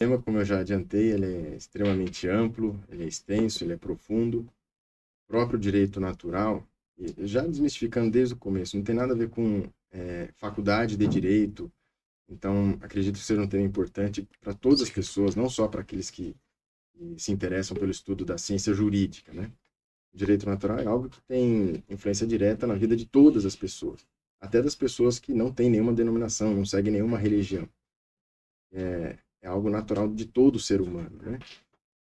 tema, como eu já adiantei, ele é extremamente amplo, ele é extenso, ele é profundo. O próprio direito natural, e já desmistificando desde o começo, não tem nada a ver com faculdade de direito. Então, acredito que seja um tema importante para todas as pessoas, não só para aqueles que se interessam pelo estudo da ciência jurídica, né? O direito natural é algo que tem influência direta na vida de todas as pessoas, até das pessoas que não têm nenhuma denominação, não seguem nenhuma religião. É algo natural de todo ser humano, né?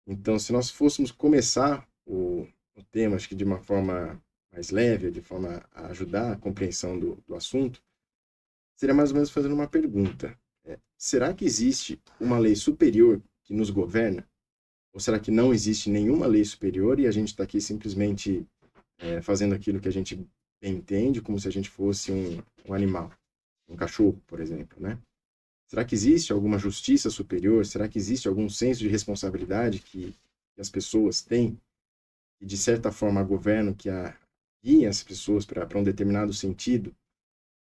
Então, se nós fôssemos começar o tema, acho que de uma forma mais leve, de forma a ajudar a compreensão do assunto, seria mais ou menos fazendo uma pergunta. Será que existe uma lei superior que nos governa? Ou será que não existe nenhuma lei superior e a gente está aqui simplesmente fazendo aquilo que a gente bem entende, como se a gente fosse um animal, um cachorro, por exemplo, né? Será que existe alguma justiça superior? Será que existe algum senso de responsabilidade que as pessoas têm e, de certa forma, governam, guiem as pessoas para um determinado sentido?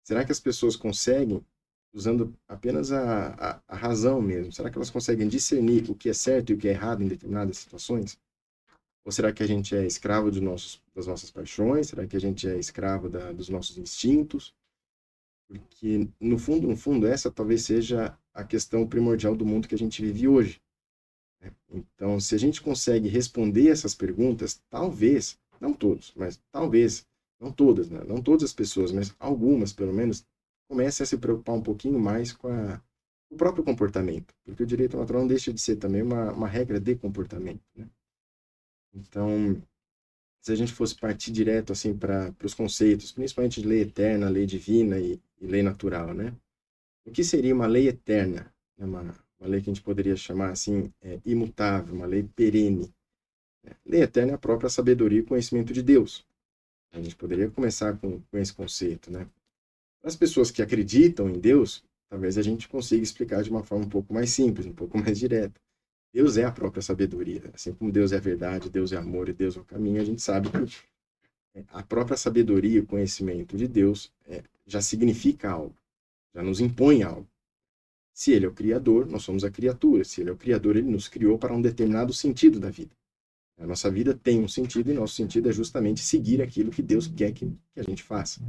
Será que as pessoas conseguem, usando apenas a razão mesmo, será que elas conseguem discernir o que é certo e o que é errado em determinadas situações? Ou será que a gente é escravo das nossas paixões? Será que a gente é escravo dos nossos instintos? Porque, no fundo, essa talvez seja a questão primordial do mundo que a gente vive hoje, né? Então, se a gente consegue responder essas perguntas, talvez, não todos, mas talvez, não todas, né? Não todas as pessoas, mas algumas, pelo menos, comecem a se preocupar um pouquinho mais com o próprio comportamento, porque o direito natural não deixa de ser também uma regra de comportamento, né? Então, se a gente fosse partir direto assim para os conceitos, principalmente de lei eterna, lei divina e lei natural, né? O que seria uma lei eterna? É uma lei que a gente poderia chamar assim, imutável, uma lei perene. Lei eterna é a própria sabedoria e conhecimento de Deus. A gente poderia começar com esse conceito, né? Para as pessoas que acreditam em Deus, talvez a gente consiga explicar de uma forma um pouco mais simples, um pouco mais direta. Deus é a própria sabedoria. Assim como Deus é a verdade, Deus é amor e Deus é o caminho, a gente sabe que a própria sabedoria e o conhecimento de Deus já significa algo, já nos impõe algo. Se ele é o Criador, nós somos a criatura. Se ele é o Criador, ele nos criou para um determinado sentido da vida. A nossa vida tem um sentido e nosso sentido é justamente seguir aquilo que Deus quer que a gente faça.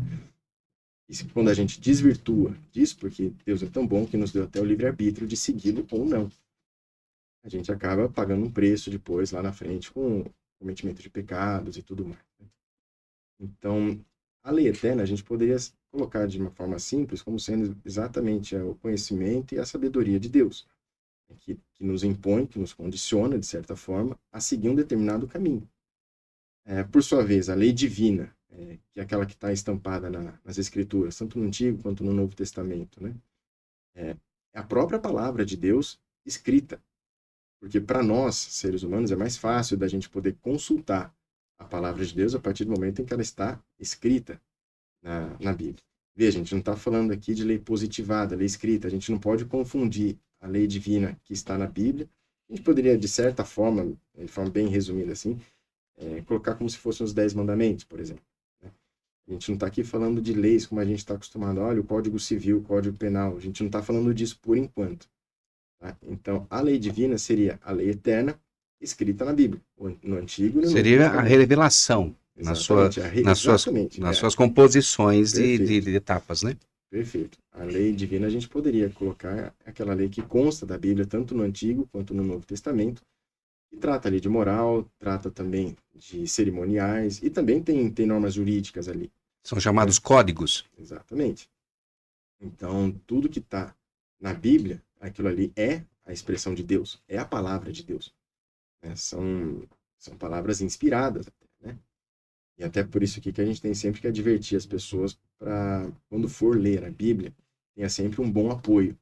E quando a gente desvirtua disso, porque Deus é tão bom que nos deu até o livre-arbítrio de segui-lo ou não, a gente acaba pagando um preço depois, lá na frente, com cometimento de pecados e tudo mais. Então, a lei eterna a gente poderia colocar de uma forma simples como sendo exatamente o conhecimento e a sabedoria de Deus, que nos impõe, que nos condiciona, de certa forma, a seguir um determinado caminho. Por sua vez, a lei divina, que é aquela que está estampada nas Escrituras, tanto no Antigo quanto no Novo Testamento, né? É a própria palavra de Deus escrita. Porque para nós, seres humanos, é mais fácil da gente poder consultar a palavra de Deus a partir do momento em que ela está escrita na Bíblia. Veja, a gente não está falando aqui de lei positivada, lei escrita. A gente não pode confundir a lei divina que está na Bíblia. A gente poderia, de certa forma, de forma bem resumida assim, colocar como se fossem os 10 mandamentos, por exemplo, né? A gente não está aqui falando de leis como a gente está acostumado. Olha, o Código Civil, o Código Penal. A gente não está falando disso por enquanto. Tá? Então, a lei divina seria a lei eterna escrita na Bíblia, no Antigo e no Novo Seria a Testamento. revelação Exatamente, nas exatamente. suas composições Perfeito, de etapas, né? perfeito. A lei divina a gente poderia colocar aquela lei que consta da Bíblia, tanto no Antigo quanto no Novo Testamento, e trata ali de moral, trata também de cerimoniais, e também tem normas jurídicas ali, São né? chamados códigos. Exatamente. Então, tudo que está na Bíblia, aquilo ali é a expressão de Deus, é a palavra de Deus, né? São palavras inspiradas, né? E até por isso aqui que a gente tem sempre que advertir as pessoas para, quando for ler a Bíblia, tenha sempre um bom apoio.